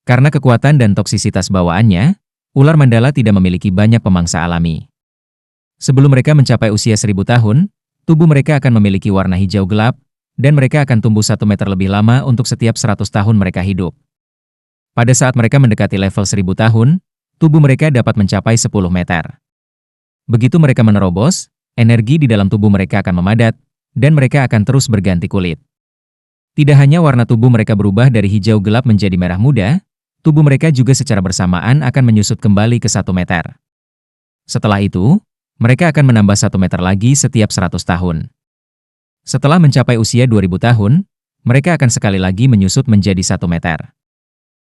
Karena kekuatan dan toksisitas bawaannya, ular mandala tidak memiliki banyak pemangsa alami. Sebelum mereka mencapai usia 1000 tahun, tubuh mereka akan memiliki warna hijau gelap, dan mereka akan tumbuh 1 meter lebih lama untuk setiap 100 tahun mereka hidup. Pada saat mereka mendekati level 1000 tahun, tubuh mereka dapat mencapai 10 meter. Begitu mereka menerobos, energi di dalam tubuh mereka akan memadat, dan mereka akan terus berganti kulit. Tidak hanya warna tubuh mereka berubah dari hijau gelap menjadi merah muda, tubuh mereka juga secara bersamaan akan menyusut kembali ke 1 meter. Setelah itu, mereka akan menambah 1 meter lagi setiap 100 tahun. Setelah mencapai usia 2000 tahun, mereka akan sekali lagi menyusut menjadi 1 meter.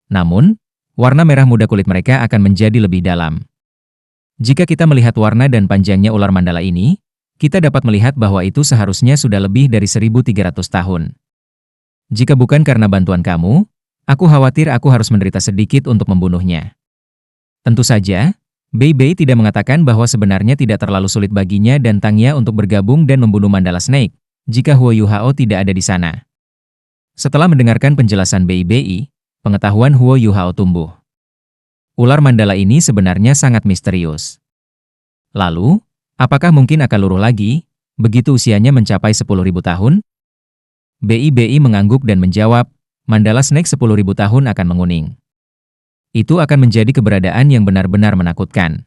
Namun, warna merah muda kulit mereka akan menjadi lebih dalam. Jika kita melihat warna dan panjangnya ular mandala ini, kita dapat melihat bahwa itu seharusnya sudah lebih dari 1300 tahun. Jika bukan karena bantuan kamu, aku khawatir aku harus menderita sedikit untuk membunuhnya. Tentu saja, Bei Bei tidak mengatakan bahwa sebenarnya tidak terlalu sulit baginya dan Tangya untuk bergabung dan membunuh Mandala Snake, jika Huo Yuhao tidak ada di sana. Setelah mendengarkan penjelasan Bei Bei, pengetahuan Huo Yuhao tumbuh. Ular mandala ini sebenarnya sangat misterius. Lalu, apakah mungkin akan luruh lagi, begitu usianya mencapai 10.000 tahun? Bei Bei mengangguk dan menjawab, Mandala Snake 10.000 tahun akan menguning. Itu akan menjadi keberadaan yang benar-benar menakutkan.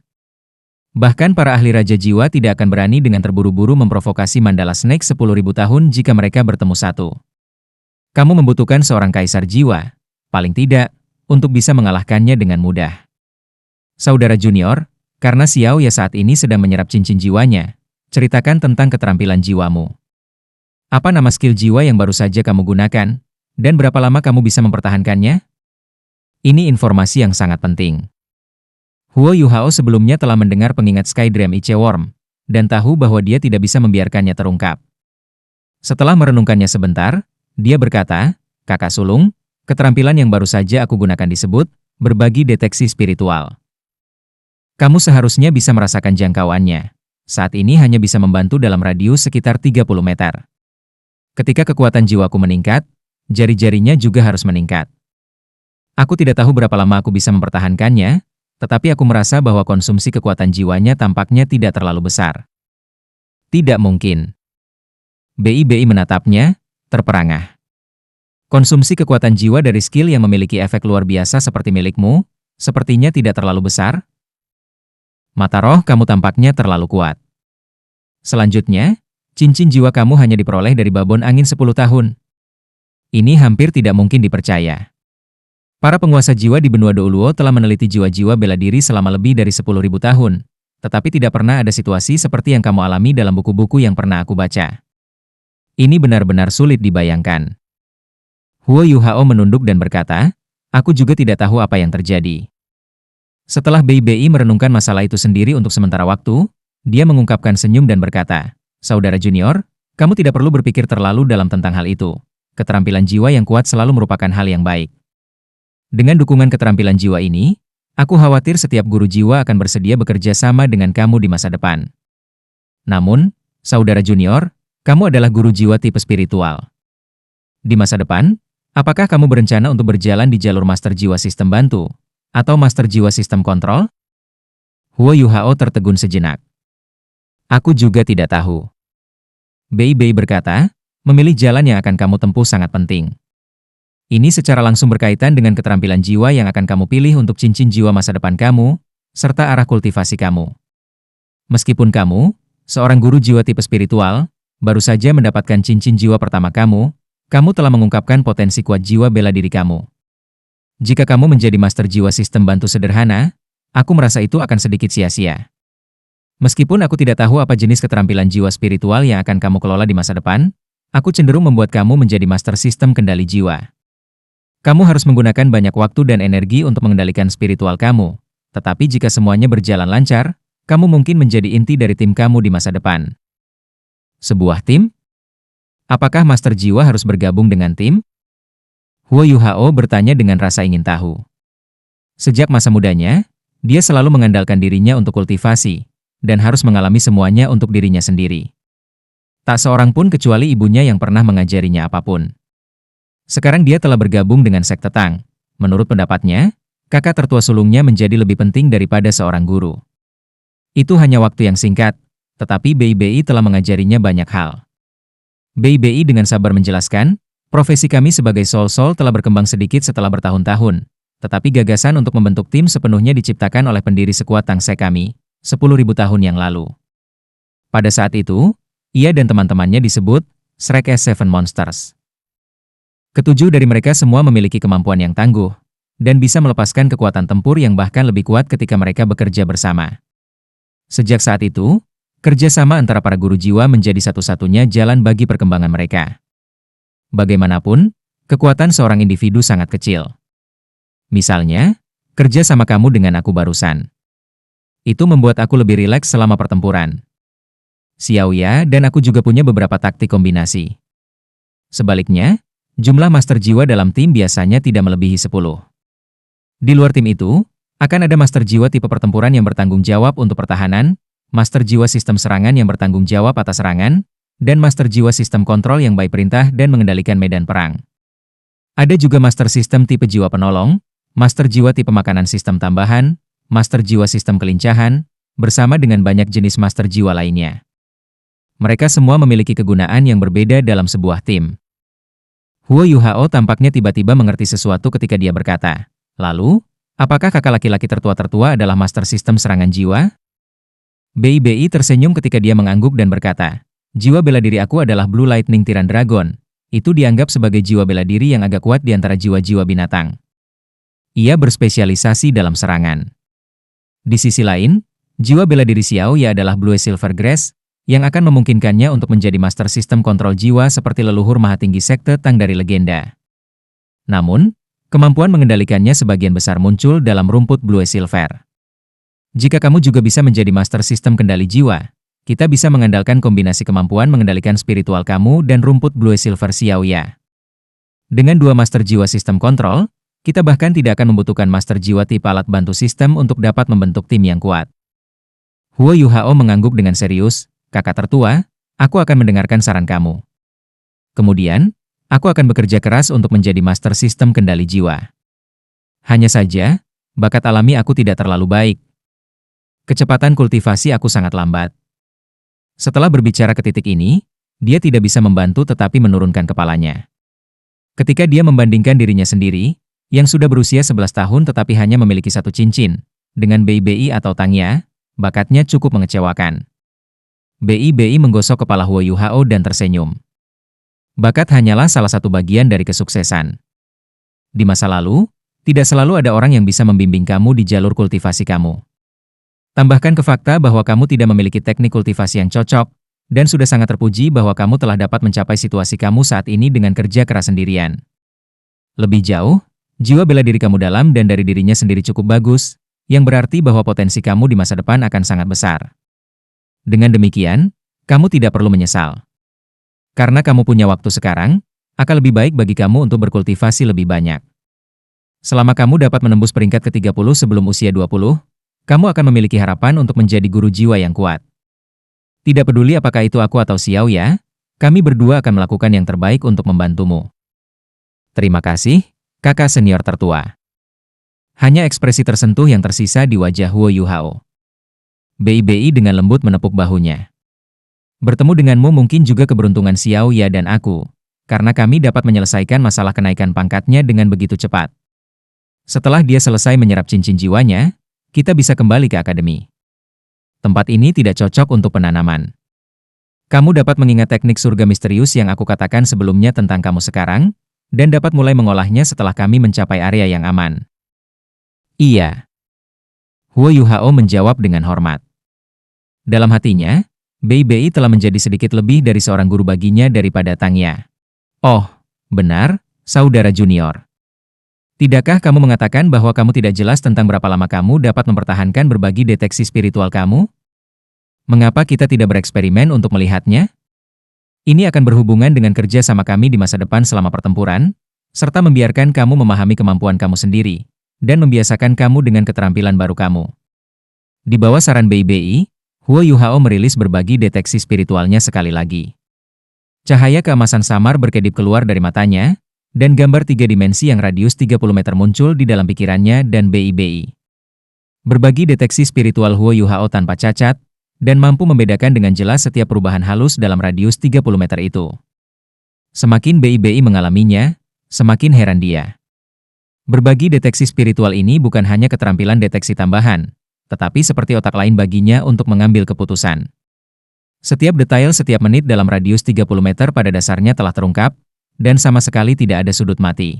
Bahkan para ahli Raja Jiwa tidak akan berani dengan terburu-buru memprovokasi Mandala Snake 10.000 tahun jika mereka bertemu satu. Kamu membutuhkan seorang kaisar jiwa, paling tidak, untuk bisa mengalahkannya dengan mudah. Saudara junior, karena Xiao Ya saat ini sedang menyerap cincin jiwanya, ceritakan tentang keterampilan jiwamu. Apa nama skill jiwa yang baru saja kamu gunakan? Dan berapa lama kamu bisa mempertahankannya? Ini informasi yang sangat penting. Huo Yuhao sebelumnya telah mendengar pengingat Skydream Icheworm, dan tahu bahwa dia tidak bisa membiarkannya terungkap. Setelah merenungkannya sebentar, dia berkata, Kakak sulung, keterampilan yang baru saja aku gunakan disebut, berbagi deteksi spiritual. Kamu seharusnya bisa merasakan jangkauannya. Saat ini hanya bisa membantu dalam radius sekitar 30 meter. Ketika kekuatan jiwaku meningkat, jari-jarinya juga harus meningkat. Aku tidak tahu berapa lama aku bisa mempertahankannya, tetapi aku merasa bahwa konsumsi kekuatan jiwanya tampaknya tidak terlalu besar. Tidak mungkin. Bei menatapnya, terperangah. Konsumsi kekuatan jiwa dari skill yang memiliki efek luar biasa seperti milikmu, sepertinya tidak terlalu besar. Mata roh kamu tampaknya terlalu kuat. Selanjutnya, cincin jiwa kamu hanya diperoleh dari babon angin 10 tahun. Ini hampir tidak mungkin dipercaya. Para penguasa jiwa di benua Douluo telah meneliti jiwa-jiwa bela diri selama lebih dari 10.000 tahun, tetapi tidak pernah ada situasi seperti yang kamu alami dalam buku-buku yang pernah aku baca. Ini benar-benar sulit dibayangkan. Huo Yuhao menunduk dan berkata, aku juga tidak tahu apa yang terjadi. Setelah Bei merenungkan masalah itu sendiri untuk sementara waktu, dia mengungkapkan senyum dan berkata, Saudara junior, kamu tidak perlu berpikir terlalu dalam tentang hal itu. Keterampilan jiwa yang kuat selalu merupakan hal yang baik. Dengan dukungan keterampilan jiwa ini, aku khawatir setiap guru jiwa akan bersedia bekerja sama dengan kamu di masa depan. Namun, saudara junior, kamu adalah guru jiwa tipe spiritual. Di masa depan, apakah kamu berencana untuk berjalan di jalur Master Jiwa Sistem Bantu, atau Master Jiwa Sistem Kontrol? Huo Yuhao tertegun sejenak. Aku juga tidak tahu. Bei berkata, memilih jalan yang akan kamu tempuh sangat penting. Ini secara langsung berkaitan dengan keterampilan jiwa yang akan kamu pilih untuk cincin jiwa masa depan kamu, serta arah kultivasi kamu. Meskipun kamu, seorang guru jiwa tipe spiritual, baru saja mendapatkan cincin jiwa pertama kamu telah mengungkapkan potensi kuat jiwa bela diri kamu. Jika kamu menjadi master jiwa sistem bantu sederhana, aku merasa itu akan sedikit sia-sia. Meskipun aku tidak tahu apa jenis keterampilan jiwa spiritual yang akan kamu kelola di masa depan, aku cenderung membuat kamu menjadi master sistem kendali jiwa. Kamu harus menggunakan banyak waktu dan energi untuk mengendalikan spiritual kamu, tetapi jika semuanya berjalan lancar, kamu mungkin menjadi inti dari tim kamu di masa depan. Sebuah tim? Apakah master jiwa harus bergabung dengan tim? Huo Yuhao bertanya dengan rasa ingin tahu. Sejak masa mudanya, dia selalu mengandalkan dirinya untuk kultivasi, dan harus mengalami semuanya untuk dirinya sendiri. Tak seorang pun kecuali ibunya yang pernah mengajarinya apapun. Sekarang dia telah bergabung dengan sekte Tang, Menurut pendapatnya, kakak tertua sulungnya menjadi lebih penting daripada seorang guru. Itu hanya waktu yang singkat, tetapi BI telah mengajarinya banyak hal. BI dengan sabar menjelaskan, profesi kami sebagai Soul telah berkembang sedikit setelah bertahun-tahun, tetapi gagasan untuk membentuk tim sepenuhnya diciptakan oleh pendiri sekuat Tangsek kami, 10.000 tahun yang lalu. Pada saat itu, ia dan teman-temannya disebut Shrek S7 Monsters. Ketujuh dari mereka semua memiliki kemampuan yang tangguh, dan bisa melepaskan kekuatan tempur yang bahkan lebih kuat ketika mereka bekerja bersama. Sejak saat itu, kerjasama antara para guru jiwa menjadi satu-satunya jalan bagi perkembangan mereka. Bagaimanapun, kekuatan seorang individu sangat kecil. Misalnya, kerja sama kamu dengan aku barusan. Itu membuat aku lebih rileks selama pertempuran. Xiaoya dan aku juga punya beberapa taktik kombinasi. Sebaliknya, jumlah master jiwa dalam tim biasanya tidak melebihi 10. Di luar tim itu, akan ada master jiwa tipe pertempuran yang bertanggung jawab untuk pertahanan, master jiwa sistem serangan yang bertanggung jawab atas serangan, dan master jiwa sistem kontrol yang baik perintah dan mengendalikan medan perang. Ada juga master sistem tipe jiwa penolong, master jiwa tipe makanan sistem tambahan, master jiwa sistem kelincahan, bersama dengan banyak jenis master jiwa lainnya. Mereka semua memiliki kegunaan yang berbeda dalam sebuah tim. Huo Yuhao tampaknya tiba-tiba mengerti sesuatu ketika dia berkata, "Lalu, apakah kakak laki-laki tertua adalah master sistem serangan jiwa?" BI tersenyum ketika dia mengangguk dan berkata, "Jiwa bela diri aku adalah Blue Lightning Tyrant Dragon. Itu dianggap sebagai jiwa bela diri yang agak kuat di antara jiwa-jiwa binatang. Ia berspesialisasi dalam serangan." Di sisi lain, jiwa bela diri Xiaoya adalah Blue Silver Grass, yang akan memungkinkannya untuk menjadi master sistem kontrol jiwa seperti leluhur Mahatinggi Sekte Tang dari legenda. Namun, kemampuan mengendalikannya sebagian besar muncul dalam rumput Blue Silver. Jika kamu juga bisa menjadi master sistem kendali jiwa, kita bisa mengandalkan kombinasi kemampuan mengendalikan spiritual kamu dan rumput Blue Silver Xiaoya. Dengan dua master jiwa sistem kontrol, kita bahkan tidak akan membutuhkan master jiwa tipe alat bantu sistem untuk dapat membentuk tim yang kuat. Huo Yuhao mengangguk dengan serius, "Kakak tertua, aku akan mendengarkan saran kamu. Kemudian, aku akan bekerja keras untuk menjadi master sistem kendali jiwa. Hanya saja, bakat alami aku tidak terlalu baik. Kecepatan kultivasi aku sangat lambat." Setelah berbicara ke titik ini, dia tidak bisa membantu tetapi menurunkan kepalanya. Ketika dia membandingkan dirinya sendiri, yang sudah berusia 11 tahun tetapi hanya memiliki satu cincin, dengan BI atau Tangya, bakatnya cukup mengecewakan. BI menggosok kepala Huo Yuhao dan tersenyum. Bakat hanyalah salah satu bagian dari kesuksesan. Di masa lalu, tidak selalu ada orang yang bisa membimbing kamu di jalur kultivasi kamu. Tambahkan ke fakta bahwa kamu tidak memiliki teknik kultivasi yang cocok, dan sudah sangat terpuji bahwa kamu telah dapat mencapai situasi kamu saat ini dengan kerja keras sendirian. Lebih jauh, jiwa bela diri kamu dalam dan dari dirinya sendiri cukup bagus, yang berarti bahwa potensi kamu di masa depan akan sangat besar. Dengan demikian, kamu tidak perlu menyesal. Karena kamu punya waktu sekarang, akan lebih baik bagi kamu untuk berkultivasi lebih banyak. Selama kamu dapat menembus peringkat ke-30 sebelum usia 20, kamu akan memiliki harapan untuk menjadi guru jiwa yang kuat. Tidak peduli apakah itu aku atau Xiaoya, kami berdua akan melakukan yang terbaik untuk membantumu. Terima kasih, kakak senior tertua. Hanya ekspresi tersentuh yang tersisa di wajah Huo Yuhao. BI dengan lembut menepuk bahunya. Bertemu denganmu mungkin juga keberuntungan Xiaoya dan aku, karena kami dapat menyelesaikan masalah kenaikan pangkatnya dengan begitu cepat. Setelah dia selesai menyerap cincin jiwanya, kita bisa kembali ke akademi. Tempat ini tidak cocok untuk penanaman. Kamu dapat mengingat teknik surga misterius yang aku katakan sebelumnya tentang kamu sekarang, dan dapat mulai mengolahnya setelah kami mencapai area yang aman. Iya. Huo Yuhao menjawab dengan hormat. Dalam hatinya, BI telah menjadi sedikit lebih dari seorang guru baginya daripada Tangya. Oh, benar, saudara junior. Tidakkah kamu mengatakan bahwa kamu tidak jelas tentang berapa lama kamu dapat mempertahankan berbagi deteksi spiritual kamu? Mengapa kita tidak bereksperimen untuk melihatnya? Ini akan berhubungan dengan kerja sama kami di masa depan selama pertempuran, serta membiarkan kamu memahami kemampuan kamu sendiri, dan membiasakan kamu dengan keterampilan baru kamu. Di bawah saran BI, Huo Yuhao merilis berbagi deteksi spiritualnya sekali lagi. Cahaya keemasan samar berkedip keluar dari matanya, Dan gambar 3 dimensi yang radius 30 meter muncul di dalam pikirannya dan BI. Berbagi deteksi spiritual Huo Yuhao tanpa cacat, dan mampu membedakan dengan jelas setiap perubahan halus dalam radius 30 meter itu. Semakin BI mengalaminya, semakin heran dia. Berbagi deteksi spiritual ini bukan hanya keterampilan deteksi tambahan, tetapi seperti otak lain baginya untuk mengambil keputusan. Setiap detail setiap menit dalam radius 30 meter pada dasarnya telah terungkap, dan sama sekali tidak ada sudut mati.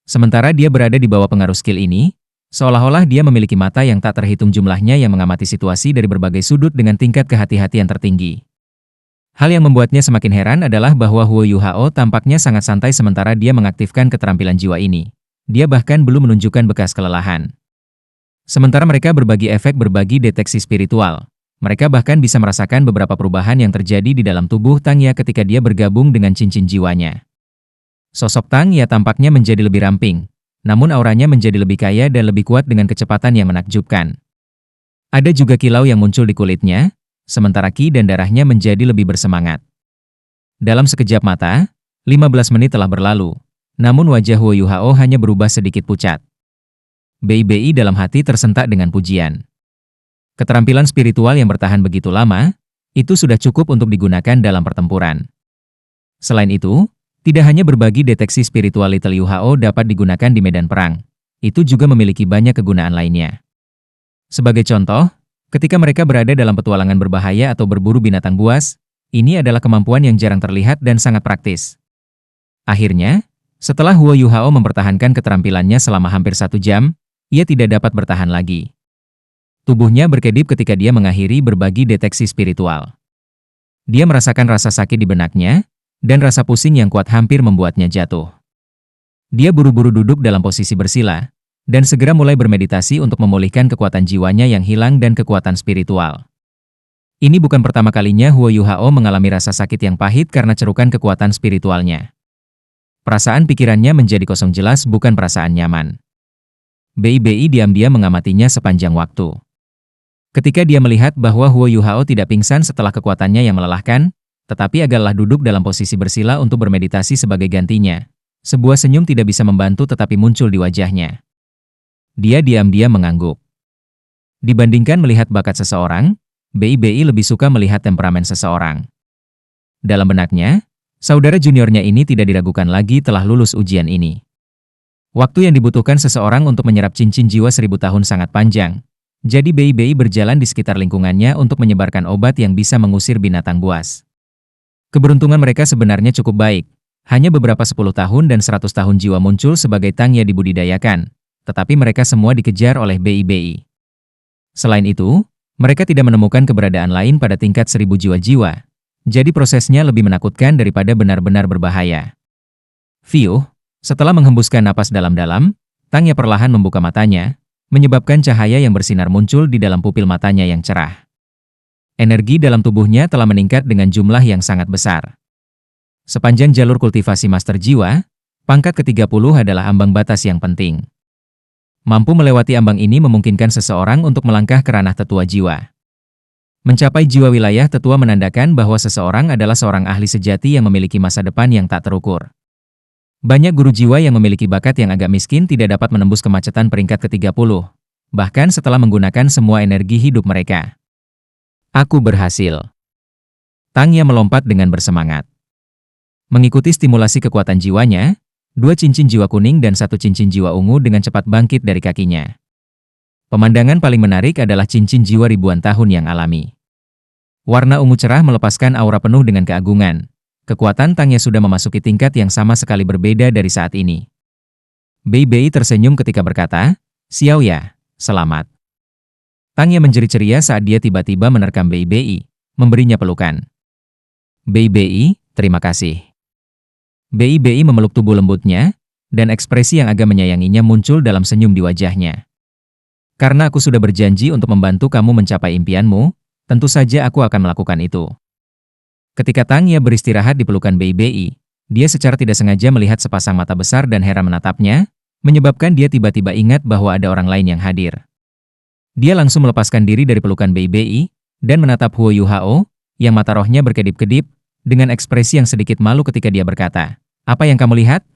Sementara dia berada di bawah pengaruh skill ini, seolah-olah dia memiliki mata yang tak terhitung jumlahnya yang mengamati situasi dari berbagai sudut dengan tingkat kehati-hatian tertinggi. Hal yang membuatnya semakin heran adalah bahwa Huo Yuhao tampaknya sangat santai sementara dia mengaktifkan keterampilan jiwa ini. Dia bahkan belum menunjukkan bekas kelelahan. Sementara mereka berbagi efek berbagi deteksi spiritual, mereka bahkan bisa merasakan beberapa perubahan yang terjadi di dalam tubuh Tang Ya ketika dia bergabung dengan cincin jiwanya. Sosok Tang Ya tampaknya menjadi lebih ramping, namun auranya menjadi lebih kaya dan lebih kuat dengan kecepatan yang menakjubkan. Ada juga kilau yang muncul di kulitnya, sementara ki dan darahnya menjadi lebih bersemangat. Dalam sekejap mata, 15 menit telah berlalu, namun wajah Huo Yuhao hanya berubah sedikit pucat. BI dalam hati tersentak dengan pujian. Keterampilan spiritual yang bertahan begitu lama, itu sudah cukup untuk digunakan dalam pertempuran. Selain itu, tidak hanya berbagi deteksi spiritual Little Yuhao dapat digunakan di medan perang, itu juga memiliki banyak kegunaan lainnya. Sebagai contoh, ketika mereka berada dalam petualangan berbahaya atau berburu binatang buas, ini adalah kemampuan yang jarang terlihat dan sangat praktis. Akhirnya, setelah Huo Yuhao mempertahankan keterampilannya selama hampir 1 jam, ia tidak dapat bertahan lagi. Tubuhnya berkedip ketika dia mengakhiri berbagi deteksi spiritual. Dia merasakan rasa sakit di benaknya, dan rasa pusing yang kuat hampir membuatnya jatuh. Dia buru-buru duduk dalam posisi bersila, dan segera mulai bermeditasi untuk memulihkan kekuatan jiwanya yang hilang dan kekuatan spiritual. Ini bukan pertama kalinya Huo Yuhao mengalami rasa sakit yang pahit karena cerukan kekuatan spiritualnya. Perasaan pikirannya menjadi kosong jelas bukan perasaan nyaman. BI diam-diam mengamatinya sepanjang waktu. Ketika dia melihat bahwa Huo Yuhao tidak pingsan setelah kekuatannya yang melelahkan, tetapi agaklah duduk dalam posisi bersila untuk bermeditasi sebagai gantinya, sebuah senyum tidak bisa membantu tetapi muncul di wajahnya. Dia diam-diam mengangguk. Dibandingkan melihat bakat seseorang, BI lebih suka melihat temperamen seseorang. Dalam benaknya, saudara juniornya ini tidak diragukan lagi telah lulus ujian ini. Waktu yang dibutuhkan seseorang untuk menyerap cincin jiwa 1000 tahun sangat panjang. Jadi BI berjalan di sekitar lingkungannya untuk menyebarkan obat yang bisa mengusir binatang buas. Keberuntungan mereka sebenarnya cukup baik. Hanya beberapa 10 tahun dan 100 tahun jiwa muncul sebagai Tang Ya dibudidayakan, tetapi mereka semua dikejar oleh BI. Selain itu, mereka tidak menemukan keberadaan lain pada tingkat 1000 jiwa-jiwa. Jadi prosesnya lebih menakutkan daripada benar-benar berbahaya. Setelah menghembuskan napas dalam-dalam, Tang Ya perlahan membuka matanya, menyebabkan cahaya yang bersinar muncul di dalam pupil matanya yang cerah. Energi dalam tubuhnya telah meningkat dengan jumlah yang sangat besar. Sepanjang jalur kultivasi Master Jiwa, pangkat ke-30 adalah ambang batas yang penting. Mampu melewati ambang ini memungkinkan seseorang untuk melangkah ke ranah tetua jiwa. Mencapai jiwa wilayah tetua menandakan bahwa seseorang adalah seorang ahli sejati yang memiliki masa depan yang tak terukur. Banyak guru jiwa yang memiliki bakat yang agak miskin tidak dapat menembus kemacetan peringkat ke-30, bahkan setelah menggunakan semua energi hidup mereka. Aku berhasil. Tang Ya melompat dengan bersemangat. Mengikuti stimulasi kekuatan jiwanya, 2 cincin jiwa kuning dan 1 cincin jiwa ungu dengan cepat bangkit dari kakinya. Pemandangan paling menarik adalah cincin jiwa ribuan tahun yang alami. Warna ungu cerah melepaskan aura penuh dengan keagungan. Kekuatan Tang Ya sudah memasuki tingkat yang sama sekali berbeda dari saat ini. BI tersenyum ketika berkata, "Xiao Ya, selamat." Tang Ya menjerit ceria saat dia tiba-tiba menerkam BI, memberinya pelukan. BI, terima kasih. BI memeluk tubuh lembutnya, dan ekspresi yang agak menyayanginya muncul dalam senyum di wajahnya. Karena aku sudah berjanji untuk membantu kamu mencapai impianmu, tentu saja aku akan melakukan itu. Ketika Tang Ya beristirahat di pelukan BI, dia secara tidak sengaja melihat sepasang mata besar dan heran menatapnya, menyebabkan dia tiba-tiba ingat bahwa ada orang lain yang hadir. Dia langsung melepaskan diri dari pelukan BI, dan menatap Huo Yuhao, yang mata rohnya berkedip-kedip, dengan ekspresi yang sedikit malu ketika dia berkata, "Apa yang kamu lihat?"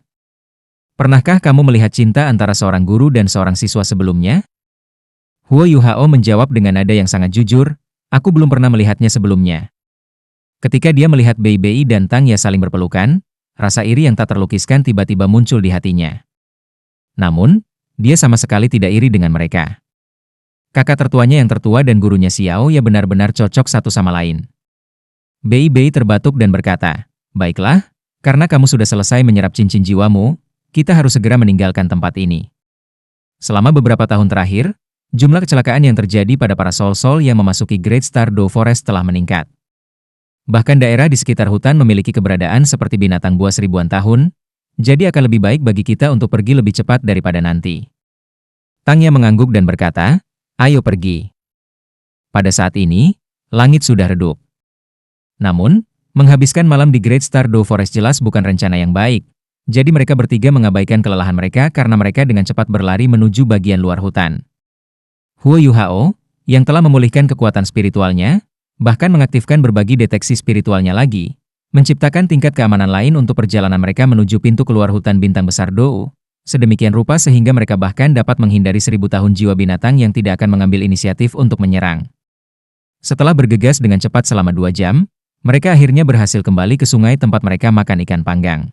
Pernahkah kamu melihat cinta antara seorang guru dan seorang siswa sebelumnya? Huo Yuhao menjawab dengan nada yang sangat jujur, aku belum pernah melihatnya sebelumnya. Ketika dia melihat Bei Bei dan Tang Ya saling berpelukan, rasa iri yang tak terlukiskan tiba-tiba muncul di hatinya. Namun, dia sama sekali tidak iri dengan mereka. Kakak tertuanya yang tertua dan gurunya Xiao Ya benar-benar cocok satu sama lain. Bei Bei terbatuk dan berkata, baiklah, karena kamu sudah selesai menyerap cincin jiwamu, kita harus segera meninggalkan tempat ini. Selama beberapa tahun terakhir, jumlah kecelakaan yang terjadi pada para Soul-Soul yang memasuki Great Stardew Forest telah meningkat. Bahkan daerah di sekitar hutan memiliki keberadaan seperti binatang buas ribuan tahun, jadi akan lebih baik bagi kita untuk pergi lebih cepat daripada nanti. Tang Ya mengangguk dan berkata, ayo pergi. Pada saat ini, langit sudah redup. Namun, menghabiskan malam di Great Stardew Forest jelas bukan rencana yang baik, jadi mereka bertiga mengabaikan kelelahan mereka karena mereka dengan cepat berlari menuju bagian luar hutan. Huo Yuhao, yang telah memulihkan kekuatan spiritualnya, bahkan mengaktifkan berbagi deteksi spiritualnya lagi, menciptakan tingkat keamanan lain untuk perjalanan mereka menuju pintu keluar hutan bintang besar Dou, sedemikian rupa sehingga mereka bahkan dapat menghindari 1000 tahun jiwa binatang yang tidak akan mengambil inisiatif untuk menyerang. Setelah bergegas dengan cepat selama 2 jam, mereka akhirnya berhasil kembali ke sungai tempat mereka makan ikan panggang.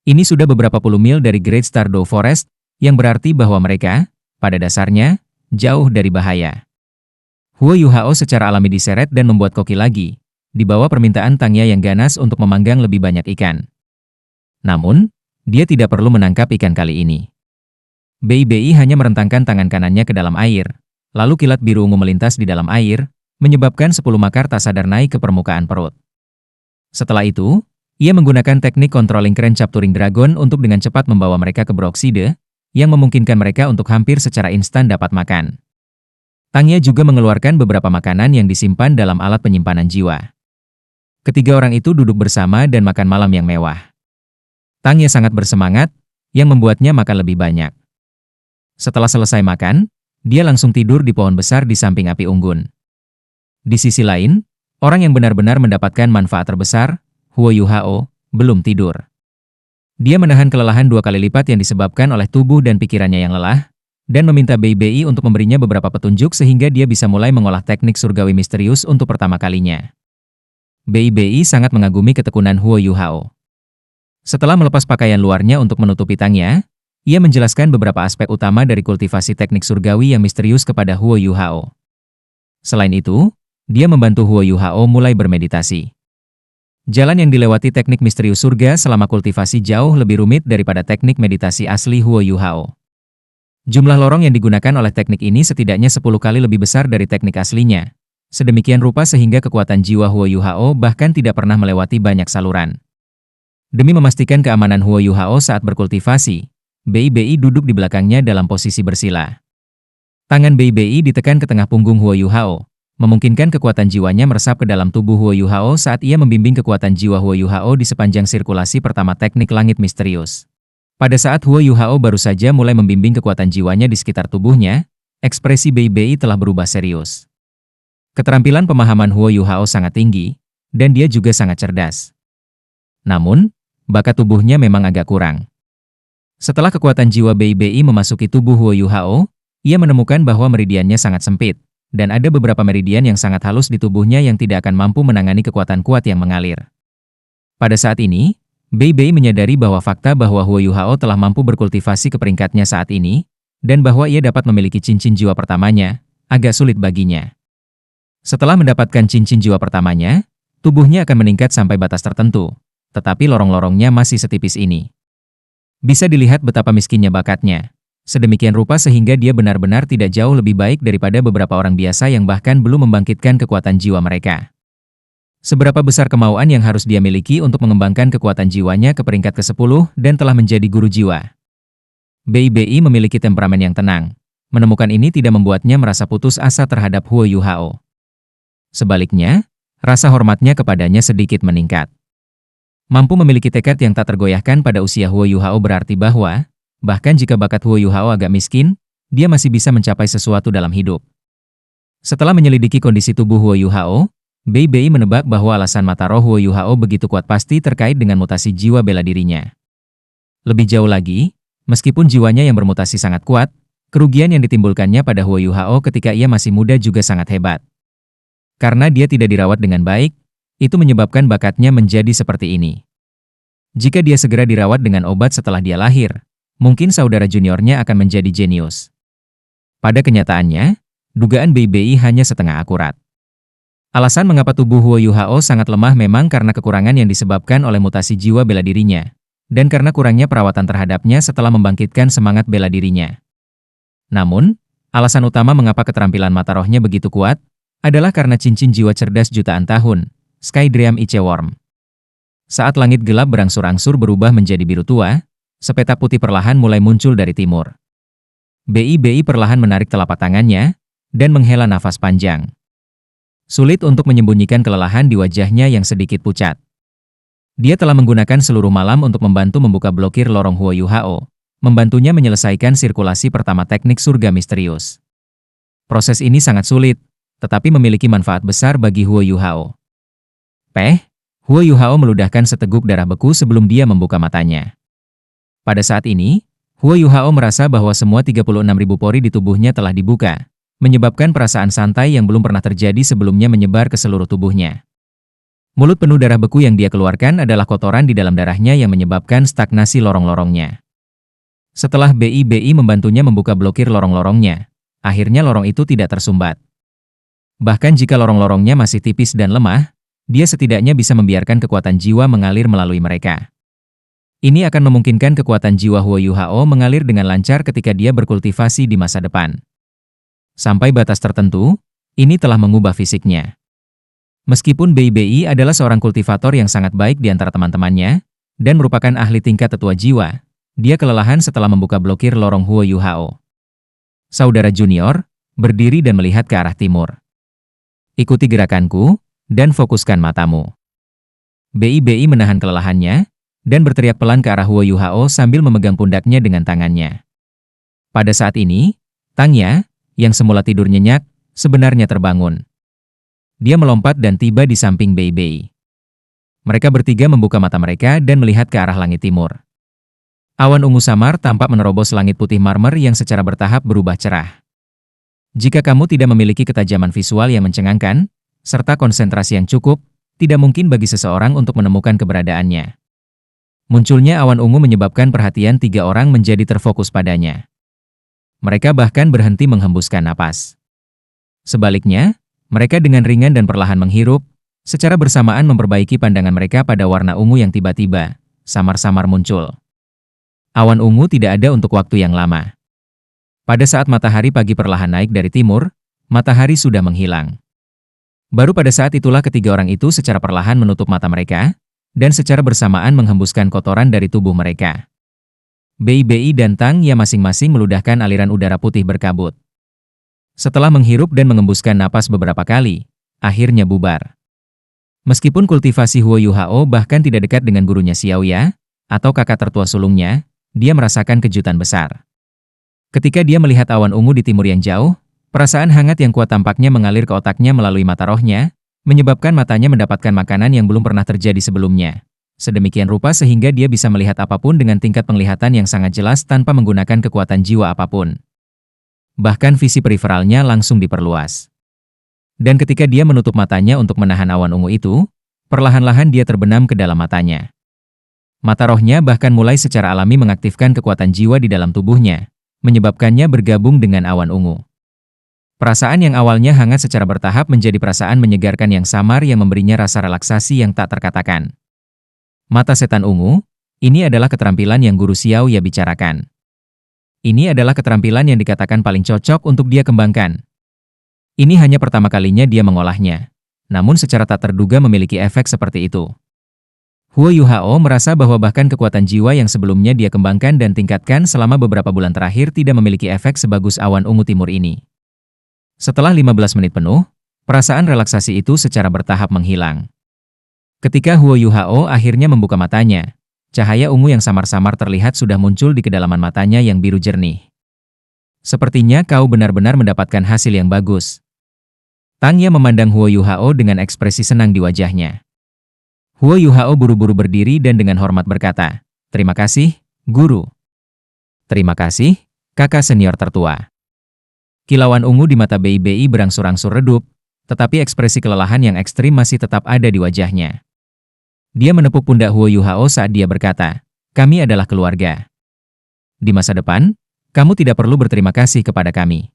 Ini sudah beberapa puluh mil dari Great Stardew Forest, yang berarti bahwa mereka, pada dasarnya, jauh dari bahaya. Huo Yuhao secara alami diseret dan membuat koki lagi, di bawah permintaan Tang Ya yang ganas untuk memanggang lebih banyak ikan. Namun, dia tidak perlu menangkap ikan kali ini. Bei Bei hanya merentangkan tangan kanannya ke dalam air, lalu kilat biru ungu melintas di dalam air, menyebabkan 10 makar tak sadar naik ke permukaan perut. Setelah itu, ia menggunakan teknik controlling crane capturing dragon untuk dengan cepat membawa mereka ke Broxide, yang memungkinkan mereka untuk hampir secara instan dapat makan. Tang Ya juga mengeluarkan beberapa makanan yang disimpan dalam alat penyimpanan jiwa. Ketiga orang itu duduk bersama dan makan malam yang mewah. Tang Ya sangat bersemangat, yang membuatnya makan lebih banyak. Setelah selesai makan, dia langsung tidur di pohon besar di samping api unggun. Di sisi lain, orang yang benar-benar mendapatkan manfaat terbesar, Huo Yuhao, belum tidur. Dia menahan kelelahan 2 kali lipat yang disebabkan oleh tubuh dan pikirannya yang lelah, dan meminta Bei Bei untuk memberinya beberapa petunjuk sehingga dia bisa mulai mengolah teknik surgawi misterius untuk pertama kalinya. Bei Bei sangat mengagumi ketekunan Huo Yuhao. Setelah melepas pakaian luarnya untuk menutupi tangnya, ia menjelaskan beberapa aspek utama dari kultivasi teknik surgawi yang misterius kepada Huo Yuhao. Selain itu, dia membantu Huo Yuhao mulai bermeditasi. Jalan yang dilewati teknik misterius surga selama kultivasi jauh lebih rumit daripada teknik meditasi asli Huo Yuhao. Jumlah lorong yang digunakan oleh teknik ini setidaknya 10 kali lebih besar dari teknik aslinya. Sedemikian rupa sehingga kekuatan jiwa Huo Yuhao bahkan tidak pernah melewati banyak saluran. Demi memastikan keamanan Huo Yuhao saat berkultivasi, Bei Bei duduk di belakangnya dalam posisi bersila. Tangan Bei Bei ditekan ke tengah punggung Huo Yuhao, memungkinkan kekuatan jiwanya meresap ke dalam tubuh Huo Yuhao saat ia membimbing kekuatan jiwa Huo Yuhao di sepanjang sirkulasi pertama teknik langit misterius. Pada saat Huo Yuhao baru saja mulai membimbing kekuatan jiwanya di sekitar tubuhnya, ekspresi Bei Bei telah berubah serius. Keterampilan pemahaman Huo Yuhao sangat tinggi, dan dia juga sangat cerdas. Namun, bakat tubuhnya memang agak kurang. Setelah kekuatan jiwa Bei Bei memasuki tubuh Huo Yuhao, ia menemukan bahwa meridiannya sangat sempit, dan ada beberapa meridian yang sangat halus di tubuhnya yang tidak akan mampu menangani kekuatan kuat yang mengalir. Pada saat ini, Bei Bei menyadari bahwa fakta bahwa Huo Yuhao telah mampu berkultivasi ke peringkatnya saat ini, dan bahwa ia dapat memiliki cincin jiwa pertamanya, agak sulit baginya. Setelah mendapatkan cincin jiwa pertamanya, tubuhnya akan meningkat sampai batas tertentu, tetapi lorong-lorongnya masih setipis ini. Bisa dilihat betapa miskinnya bakatnya. Sedemikian rupa sehingga dia benar-benar tidak jauh lebih baik daripada beberapa orang biasa yang bahkan belum membangkitkan kekuatan jiwa mereka. Seberapa besar kemauan yang harus dia miliki untuk mengembangkan kekuatan jiwanya ke peringkat ke-10 dan telah menjadi guru jiwa. Bei Bei memiliki temperamen yang tenang. Menemukan ini tidak membuatnya merasa putus asa terhadap Huo Yuhao. Sebaliknya, rasa hormatnya kepadanya sedikit meningkat. Mampu memiliki tekad yang tak tergoyahkan pada usia Huo Yuhao berarti bahwa, bahkan jika bakat Huo Yuhao agak miskin, dia masih bisa mencapai sesuatu dalam hidup. Setelah menyelidiki kondisi tubuh Huo Yuhao, Bei Bei menebak bahwa alasan mata roh Huo Yuhao begitu kuat pasti terkait dengan mutasi jiwa bela dirinya. Lebih jauh lagi, meskipun jiwanya yang bermutasi sangat kuat, kerugian yang ditimbulkannya pada Huo Yuhao ketika ia masih muda juga sangat hebat. Karena dia tidak dirawat dengan baik, itu menyebabkan bakatnya menjadi seperti ini. Jika dia segera dirawat dengan obat setelah dia lahir, mungkin saudara juniornya akan menjadi jenius. Pada kenyataannya, dugaan BBI hanya setengah akurat. Alasan mengapa tubuh Huo Yuhao sangat lemah memang karena kekurangan yang disebabkan oleh mutasi jiwa bela dirinya, dan karena kurangnya perawatan terhadapnya setelah membangkitkan semangat bela dirinya. Namun, alasan utama mengapa keterampilan mata rohnya begitu kuat, adalah karena cincin jiwa cerdas jutaan tahun, Sky Dream Ichewurm. Saat langit gelap berangsur-angsur berubah menjadi biru tua, sepetak putih perlahan mulai muncul dari timur. BI perlahan menarik telapak tangannya, dan menghela nafas panjang. Sulit untuk menyembunyikan kelelahan di wajahnya yang sedikit pucat. Dia telah menggunakan seluruh malam untuk membantu membuka blokir lorong Huo Yuhao, membantunya menyelesaikan sirkulasi pertama teknik surga misterius. Proses ini sangat sulit, tetapi memiliki manfaat besar bagi Huo Yuhao. Huo Yuhao meludahkan seteguk darah beku sebelum dia membuka matanya. Pada saat ini, Huo Yuhao merasa bahwa semua 36.000 pori di tubuhnya telah dibuka, menyebabkan perasaan santai yang belum pernah terjadi sebelumnya menyebar ke seluruh tubuhnya. Mulut penuh darah beku yang dia keluarkan adalah kotoran di dalam darahnya yang menyebabkan stagnasi lorong-lorongnya. Setelah BI membantunya membuka blokir lorong-lorongnya, akhirnya lorong itu tidak tersumbat. Bahkan jika lorong-lorongnya masih tipis dan lemah, dia setidaknya bisa membiarkan kekuatan jiwa mengalir melalui mereka. Ini akan memungkinkan kekuatan jiwa Huo Yuhao mengalir dengan lancar ketika dia berkultivasi di masa depan. Sampai batas tertentu, ini telah mengubah fisiknya. Meskipun BI adalah seorang kultivator yang sangat baik di antara teman-temannya, dan merupakan ahli tingkat tetua jiwa, dia kelelahan setelah membuka blokir lorong Huo Yuhao. Saudara junior, berdiri dan melihat ke arah timur. Ikuti gerakanku, dan fokuskan matamu. BI menahan kelelahannya, dan berteriak pelan ke arah Huo Yuhao sambil memegang pundaknya dengan tangannya. Pada saat ini, Tangya, yang semula tidur nyenyak, sebenarnya terbangun. Dia melompat dan tiba di samping BI. Mereka bertiga membuka mata mereka dan melihat ke arah langit timur. Awan ungu samar tampak menerobos langit putih marmer yang secara bertahap berubah cerah. Jika kamu tidak memiliki ketajaman visual yang mencengangkan, serta konsentrasi yang cukup, tidak mungkin bagi seseorang untuk menemukan keberadaannya. Munculnya awan ungu menyebabkan perhatian 3 orang menjadi terfokus padanya. Mereka bahkan berhenti menghembuskan napas. Sebaliknya, mereka dengan ringan dan perlahan menghirup, secara bersamaan memperbaiki pandangan mereka pada warna ungu yang tiba-tiba, samar-samar muncul. Awan ungu tidak ada untuk waktu yang lama. Pada saat matahari pagi perlahan naik dari timur, matahari sudah menghilang. Baru pada saat itulah ketiga orang itu secara perlahan menutup mata mereka, dan secara bersamaan menghembuskan kotoran dari tubuh mereka. BI dan Tangya masing-masing meludahkan aliran udara putih berkabut. Setelah menghirup dan mengembuskan napas beberapa kali, akhirnya bubar. Meskipun kultivasi Huo Yuhao bahkan tidak dekat dengan gurunya Xiaoya, atau kakak tertua sulungnya, dia merasakan kejutan besar. Ketika dia melihat awan ungu di timur yang jauh, perasaan hangat yang kuat tampaknya mengalir ke otaknya melalui mata rohnya, menyebabkan matanya mendapatkan makanan yang belum pernah terjadi sebelumnya. Sedemikian rupa sehingga dia bisa melihat apapun dengan tingkat penglihatan yang sangat jelas tanpa menggunakan kekuatan jiwa apapun. Bahkan visi periferalnya langsung diperluas. Dan ketika dia menutup matanya untuk menahan awan ungu itu, perlahan-lahan dia terbenam ke dalam matanya. Mata rohnya bahkan mulai secara alami mengaktifkan kekuatan jiwa di dalam tubuhnya, menyebabkannya bergabung dengan awan ungu. Perasaan yang awalnya hangat secara bertahap menjadi perasaan menyegarkan yang samar yang memberinya rasa relaksasi yang tak terkatakan. Mata setan ungu, ini adalah keterampilan yang Guru Xiaoya bicarakan. Ini adalah keterampilan yang dikatakan paling cocok untuk dia kembangkan. Ini hanya pertama kalinya dia mengolahnya, namun secara tak terduga memiliki efek seperti itu. Huo Yuhao merasa bahwa bahkan kekuatan jiwa yang sebelumnya dia kembangkan dan tingkatkan selama beberapa bulan terakhir tidak memiliki efek sebagus awan ungu timur ini. Setelah 15 menit penuh, perasaan relaksasi itu secara bertahap menghilang. Ketika Huo Yuhao akhirnya membuka matanya, cahaya ungu yang samar-samar terlihat sudah muncul di kedalaman matanya yang biru jernih. Sepertinya kau benar-benar mendapatkan hasil yang bagus. Tangya memandang Huo Yuhao dengan ekspresi senang di wajahnya. Huo Yuhao buru-buru berdiri dan dengan hormat berkata, "Terima kasih, Guru. Terima kasih, kakak senior tertua. Kilauan ungu di mata Bei berangsur-angsur redup, tetapi ekspresi kelelahan yang ekstrim masih tetap ada di wajahnya. Dia menepuk pundak Huo Yuhao saat dia berkata, kami adalah keluarga. Di masa depan, kamu tidak perlu berterima kasih kepada kami.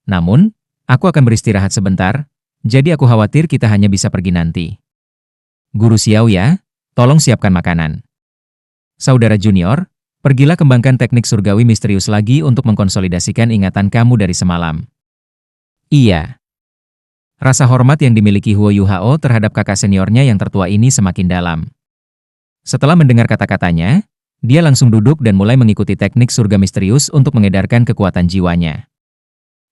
Namun, aku akan beristirahat sebentar, jadi aku khawatir kita hanya bisa pergi nanti. Guru Xiao ya, tolong siapkan makanan. Saudara junior, pergilah kembangkan teknik surgawi misterius lagi untuk mengkonsolidasikan ingatan kamu dari semalam. Iya. Rasa hormat yang dimiliki Huo Yuhao terhadap kakak seniornya yang tertua ini semakin dalam. Setelah mendengar kata-katanya, dia langsung duduk dan mulai mengikuti teknik surga misterius untuk mengedarkan kekuatan jiwanya.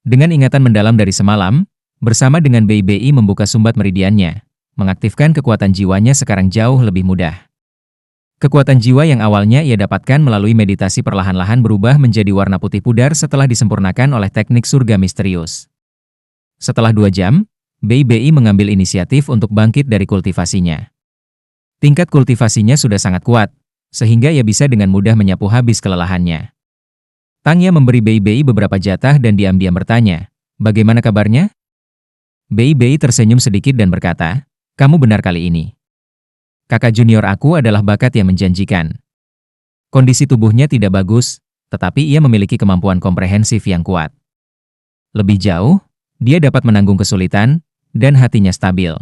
Dengan ingatan mendalam dari semalam, bersama dengan Bei membuka sumbat meridiannya, mengaktifkan kekuatan jiwanya sekarang jauh lebih mudah. Kekuatan jiwa yang awalnya ia dapatkan melalui meditasi perlahan-lahan berubah menjadi warna putih pudar setelah disempurnakan oleh teknik surga misterius. Setelah 2 jam, Bei mengambil inisiatif untuk bangkit dari kultivasinya. Tingkat kultivasinya sudah sangat kuat, sehingga ia bisa dengan mudah menyapu habis kelelahannya. Tangya memberi Bei beberapa jatah dan diam-diam bertanya, bagaimana kabarnya? Bei tersenyum sedikit dan berkata, kamu benar kali ini. Kakak junior aku adalah bakat yang menjanjikan. Kondisi tubuhnya tidak bagus, tetapi ia memiliki kemampuan komprehensif yang kuat. Lebih jauh, dia dapat menanggung kesulitan, dan hatinya stabil.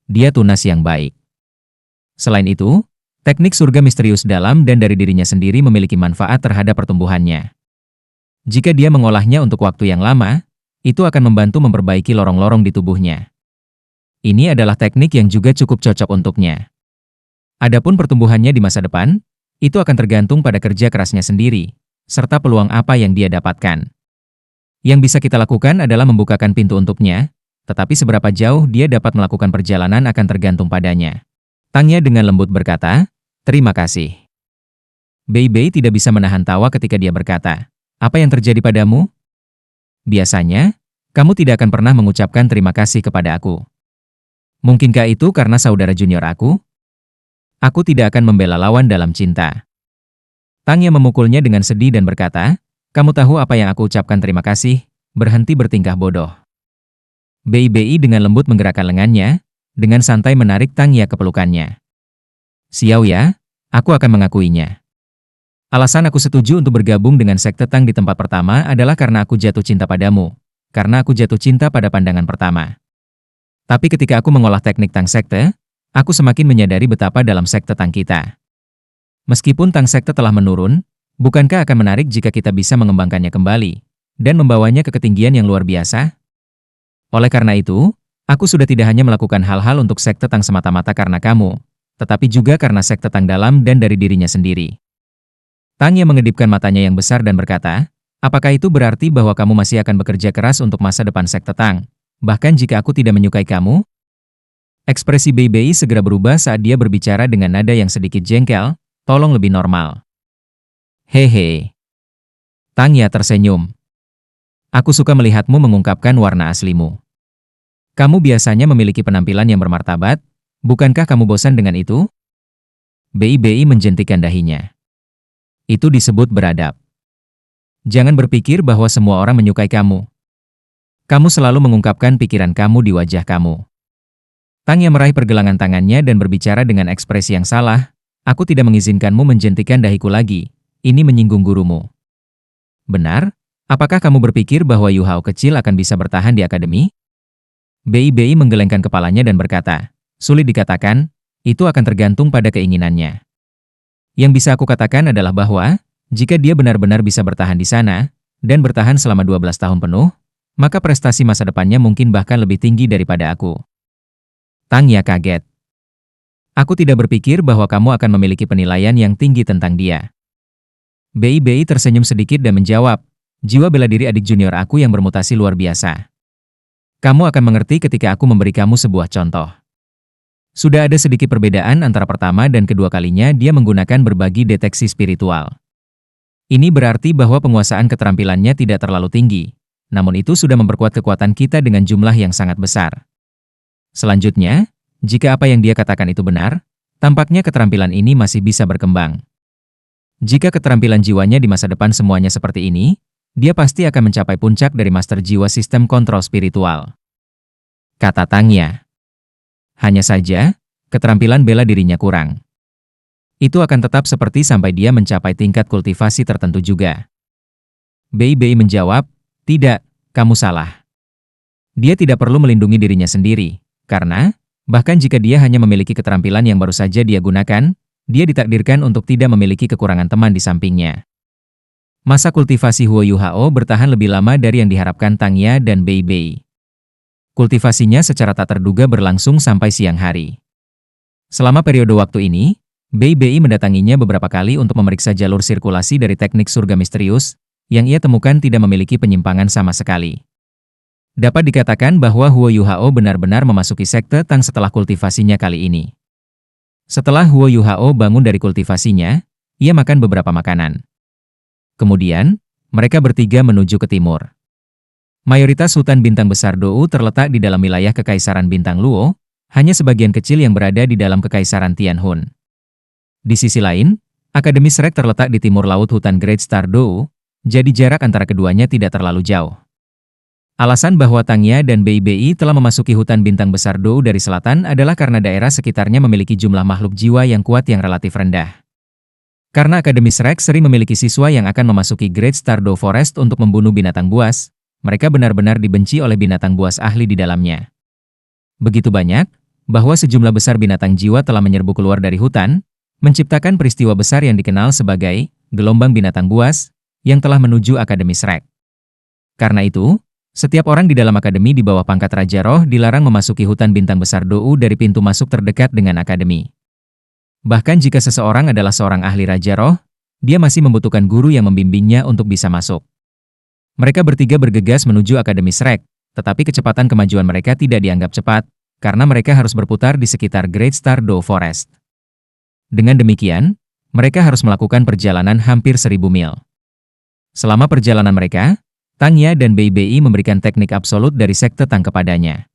Dia tunas yang baik. Selain itu, teknik surga misterius dalam dan dari dirinya sendiri memiliki manfaat terhadap pertumbuhannya. Jika dia mengolahnya untuk waktu yang lama, itu akan membantu memperbaiki lorong-lorong di tubuhnya. Ini adalah teknik yang juga cukup cocok untuknya. Adapun pertumbuhannya di masa depan, itu akan tergantung pada kerja kerasnya sendiri, serta peluang apa yang dia dapatkan. Yang bisa kita lakukan adalah membukakan pintu untuknya, tetapi seberapa jauh dia dapat melakukan perjalanan akan tergantung padanya. Tangya dengan lembut berkata, terima kasih. Bei tidak bisa menahan tawa ketika dia berkata, apa yang terjadi padamu? Biasanya, kamu tidak akan pernah mengucapkan terima kasih kepada aku. Mungkinkah itu karena saudara junior aku? Aku tidak akan membela lawan dalam cinta. Tangya memukulnya dengan sedih dan berkata, kamu tahu apa yang aku ucapkan terima kasih, berhenti bertingkah bodoh. Bei dengan lembut menggerakkan lengannya, dengan santai menarik Tangya ke pelukannya. Xiao ya, aku akan mengakuinya. Alasan aku setuju untuk bergabung dengan sekte Tang di tempat pertama adalah karena aku jatuh cinta padamu, karena aku jatuh cinta pada pandangan pertama. Tapi ketika aku mengolah teknik Tang Sekte, aku semakin menyadari betapa dalam sekte Tang kita. Meskipun Tang Sekte telah menurun, bukankah akan menarik jika kita bisa mengembangkannya kembali, dan membawanya ke ketinggian yang luar biasa? Oleh karena itu, aku sudah tidak hanya melakukan hal-hal untuk sekte Tang semata-mata karena kamu, tetapi juga karena sekte Tang dalam dan dari dirinya sendiri. Tangya mengedipkan matanya yang besar dan berkata, apakah itu berarti bahwa kamu masih akan bekerja keras untuk masa depan sekte Tang? Bahkan jika aku tidak menyukai kamu? Ekspresi Bei segera berubah saat dia berbicara dengan nada yang sedikit jengkel, tolong lebih normal. Hehe. Tangya tersenyum. Aku suka melihatmu mengungkapkan warna aslimu. Kamu biasanya memiliki penampilan yang bermartabat, bukankah kamu bosan dengan itu? Bei menjentikan dahinya. Itu disebut beradab. Jangan berpikir bahwa semua orang menyukai kamu. Kamu selalu mengungkapkan pikiran kamu di wajah kamu. Tangya meraih pergelangan tangannya dan berbicara dengan ekspresi yang salah, aku tidak mengizinkanmu menjentikan dahiku lagi, ini menyinggung gurumu. Benar? Apakah kamu berpikir bahwa Yu Hao kecil akan bisa bertahan di akademi? Bei menggelengkan kepalanya dan berkata, sulit dikatakan, itu akan tergantung pada keinginannya. Yang bisa aku katakan adalah bahwa, jika dia benar-benar bisa bertahan di sana, dan bertahan selama 12 tahun penuh, maka prestasi masa depannya mungkin bahkan lebih tinggi daripada aku. Tangya kaget. Aku tidak berpikir bahwa kamu akan memiliki penilaian yang tinggi tentang dia. Bei tersenyum sedikit dan menjawab, jiwa bela diri adik junior aku yang bermutasi luar biasa. Kamu akan mengerti ketika aku memberi kamu sebuah contoh. Sudah ada sedikit perbedaan antara pertama dan kedua kalinya dia menggunakan berbagi deteksi spiritual. Ini berarti bahwa penguasaan keterampilannya tidak terlalu tinggi. Namun itu sudah memperkuat kekuatan kita dengan jumlah yang sangat besar. Selanjutnya, jika apa yang dia katakan itu benar, tampaknya keterampilan ini masih bisa berkembang. Jika keterampilan jiwanya di masa depan semuanya seperti ini, dia pasti akan mencapai puncak dari master jiwa sistem kontrol spiritual. Kata Tangya. Hanya saja, keterampilan bela dirinya kurang. Itu akan tetap seperti sampai dia mencapai tingkat kultivasi tertentu juga. Bei Bei menjawab, tidak, kamu salah. Dia tidak perlu melindungi dirinya sendiri, karena, bahkan jika dia hanya memiliki keterampilan yang baru saja dia gunakan, dia ditakdirkan untuk tidak memiliki kekurangan teman di sampingnya. Masa kultivasi Huo Yuhao bertahan lebih lama dari yang diharapkan Tangya dan Bei Bei. Kultivasinya secara tak terduga berlangsung sampai siang hari. Selama periode waktu ini, Bei Bei mendatanginya beberapa kali untuk memeriksa jalur sirkulasi dari teknik surga misterius, yang ia temukan tidak memiliki penyimpangan sama sekali. Dapat dikatakan bahwa Huo Yuhao benar-benar memasuki sekte Tang setelah kultivasinya kali ini. Setelah Huo Yuhao bangun dari kultivasinya, ia makan beberapa makanan. Kemudian, mereka bertiga menuju ke timur. Mayoritas hutan bintang besar Dou terletak di dalam wilayah Kekaisaran Bintang Luo, hanya sebagian kecil yang berada di dalam Kekaisaran Tianhun. Di sisi lain, Akademi Shrek terletak di timur laut hutan Great Star Dou, jadi jarak antara keduanya tidak terlalu jauh. Alasan bahwa Tangya dan Bei Bei telah memasuki hutan bintang besar Dou dari selatan adalah karena daerah sekitarnya memiliki jumlah makhluk jiwa yang kuat yang relatif rendah. Karena Akademi Shrek sering memiliki siswa yang akan memasuki Great Star Dou Forest untuk membunuh binatang buas, mereka benar-benar dibenci oleh binatang buas ahli di dalamnya. Begitu banyak, bahwa sejumlah besar binatang jiwa telah menyerbu keluar dari hutan, menciptakan peristiwa besar yang dikenal sebagai gelombang binatang buas yang telah menuju Akademi Shrek. Karena itu, setiap orang di dalam akademi di bawah pangkat Raja Roh dilarang memasuki hutan bintang besar Dou dari pintu masuk terdekat dengan akademi. Bahkan jika seseorang adalah seorang ahli Raja Roh, dia masih membutuhkan guru yang membimbingnya untuk bisa masuk. Mereka bertiga bergegas menuju Akademi Shrek, tetapi kecepatan kemajuan mereka tidak dianggap cepat, karena mereka harus berputar di sekitar Great Star Dou Forest. Dengan demikian, mereka harus melakukan perjalanan hampir 1000 mil. Selama perjalanan mereka, Tangya dan Bei Bei memberikan teknik absolut dari sekte Tang kepadanya.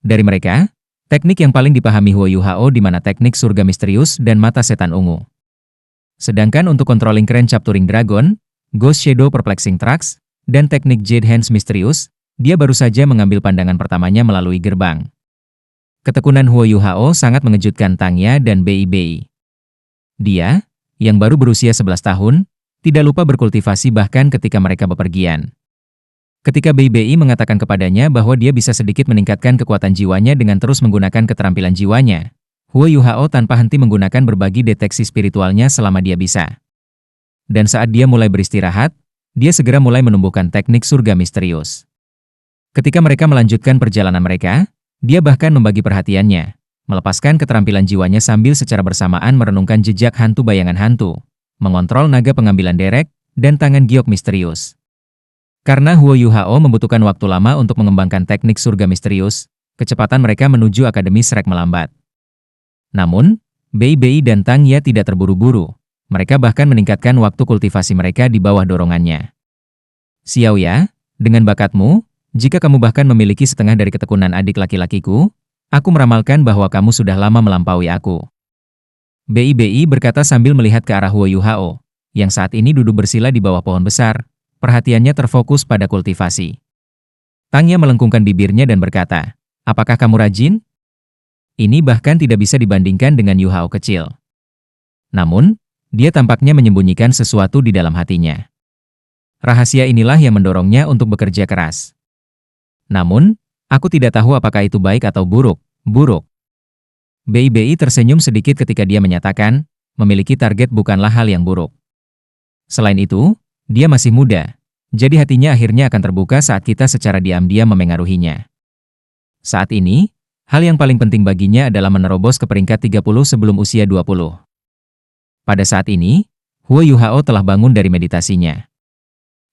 Dari mereka, teknik yang paling dipahami Huo Yuhao di mana teknik surga misterius dan mata setan ungu. Sedangkan untuk controlling Crane Capturing Dragon, Ghost Shadow Perplexing Tracks, dan teknik Jade Hands misterius, dia baru saja mengambil pandangan pertamanya melalui gerbang. Ketekunan Huo Yuhao sangat mengejutkan Tangya dan Bei Bei. Dia, yang baru berusia 11 tahun, tidak lupa berkultivasi bahkan ketika mereka bepergian. Ketika Bei Bei mengatakan kepadanya bahwa dia bisa sedikit meningkatkan kekuatan jiwanya dengan terus menggunakan keterampilan jiwanya, Huo Yuhao tanpa henti menggunakan berbagi deteksi spiritualnya selama dia bisa. Dan saat dia mulai beristirahat, dia segera mulai menumbuhkan teknik surga misterius. Ketika mereka melanjutkan perjalanan mereka, dia bahkan membagi perhatiannya, melepaskan keterampilan jiwanya sambil secara bersamaan merenungkan jejak hantu bayangan hantu, mengontrol naga pengambilan derek, dan tangan giok misterius. Karena Huo Yuhao membutuhkan waktu lama untuk mengembangkan teknik surga misterius, kecepatan mereka menuju Akademi Shrek melambat. Namun, Bei Bei dan Tangya tidak terburu-buru, mereka bahkan meningkatkan waktu kultivasi mereka di bawah dorongannya. Xiaoya, dengan bakatmu, jika kamu bahkan memiliki setengah dari ketekunan adik laki-lakiku, aku meramalkan bahwa kamu sudah lama melampaui aku. Bei Bei berkata sambil melihat ke arah Huo Yuhao, yang saat ini duduk bersila di bawah pohon besar, perhatiannya terfokus pada kultivasi. Tangya melengkungkan bibirnya dan berkata, apakah kamu rajin? Ini bahkan tidak bisa dibandingkan dengan Yuhao kecil. Namun, dia tampaknya menyembunyikan sesuatu di dalam hatinya. Rahasia inilah yang mendorongnya untuk bekerja keras. Namun, aku tidak tahu apakah itu baik atau buruk. Bei Bei tersenyum sedikit ketika dia menyatakan, memiliki target bukanlah hal yang buruk. Selain itu, dia masih muda, jadi hatinya akhirnya akan terbuka saat kita secara diam-diam memengaruhinya. Saat ini, hal yang paling penting baginya adalah menerobos ke peringkat 30 sebelum usia 20. Pada saat ini, Huo Yuhao telah bangun dari meditasinya.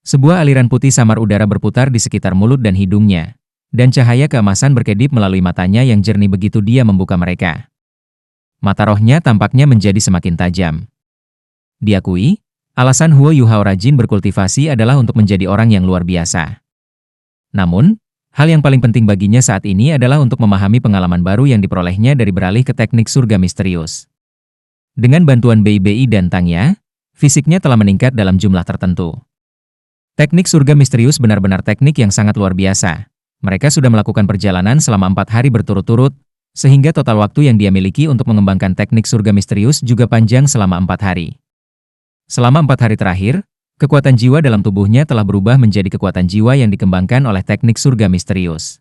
Sebuah aliran putih samar udara berputar di sekitar mulut dan hidungnya, dan cahaya keemasan berkedip melalui matanya yang jernih begitu dia membuka mereka. Mata rohnya tampaknya menjadi semakin tajam. Diakui, alasan Huo Yuhao rajin berkultivasi adalah untuk menjadi orang yang luar biasa. Namun, hal yang paling penting baginya saat ini adalah untuk memahami pengalaman baru yang diperolehnya dari beralih ke teknik surga misterius. Dengan bantuan Bei Bei dan Tangya, Fisiknya telah meningkat dalam jumlah tertentu. Teknik surga misterius benar-benar teknik yang sangat luar biasa. Mereka sudah melakukan perjalanan selama 4 hari berturut-turut, sehingga total waktu yang dia miliki untuk mengembangkan teknik surga misterius juga panjang selama 4 hari. Selama 4 hari terakhir, kekuatan jiwa dalam tubuhnya telah berubah menjadi kekuatan jiwa yang dikembangkan oleh teknik surga misterius.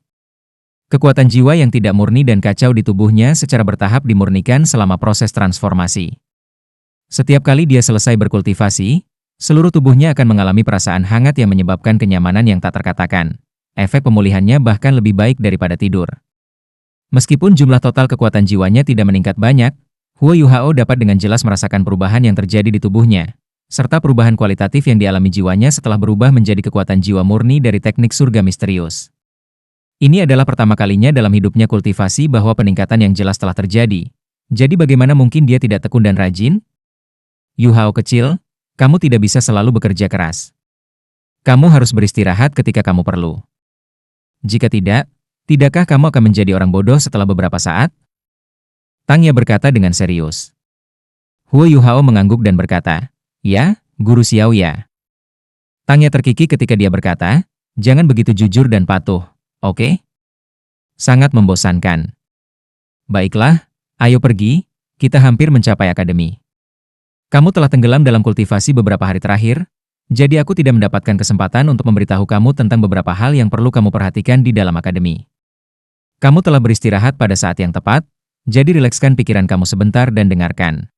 Kekuatan jiwa yang tidak murni dan kacau di tubuhnya secara bertahap dimurnikan selama proses transformasi. Setiap kali dia selesai berkultivasi, seluruh tubuhnya akan mengalami perasaan hangat yang menyebabkan kenyamanan yang tak terkatakan. Efek pemulihannya bahkan lebih baik daripada tidur. Meskipun jumlah total kekuatan jiwanya tidak meningkat banyak, Huo Yuhao dapat dengan jelas merasakan perubahan yang terjadi di tubuhnya, serta perubahan kualitatif yang dialami jiwanya setelah berubah menjadi kekuatan jiwa murni dari teknik surga misterius. Ini adalah pertama kalinya dalam hidupnya kultivasi bahwa peningkatan yang jelas telah terjadi. Jadi bagaimana mungkin dia tidak tekun dan rajin? Yuhao kecil, kamu tidak bisa selalu bekerja keras. Kamu harus beristirahat ketika kamu perlu. Jika tidak, tidakkah kamu akan menjadi orang bodoh setelah beberapa saat? Tangya berkata dengan serius. Huo Yuhao mengangguk dan berkata, "Ya, Guru Xiao ya." Tangya terkikik ketika dia berkata, "Jangan begitu jujur dan patuh, oke?" Sangat membosankan. Baiklah, ayo pergi, kita hampir mencapai akademi. Kamu telah tenggelam dalam kultivasi beberapa hari terakhir, jadi aku tidak mendapatkan kesempatan untuk memberitahu kamu tentang beberapa hal yang perlu kamu perhatikan di dalam akademi. Kamu telah beristirahat pada saat yang tepat, jadi rilekskan pikiran kamu sebentar dan dengarkan.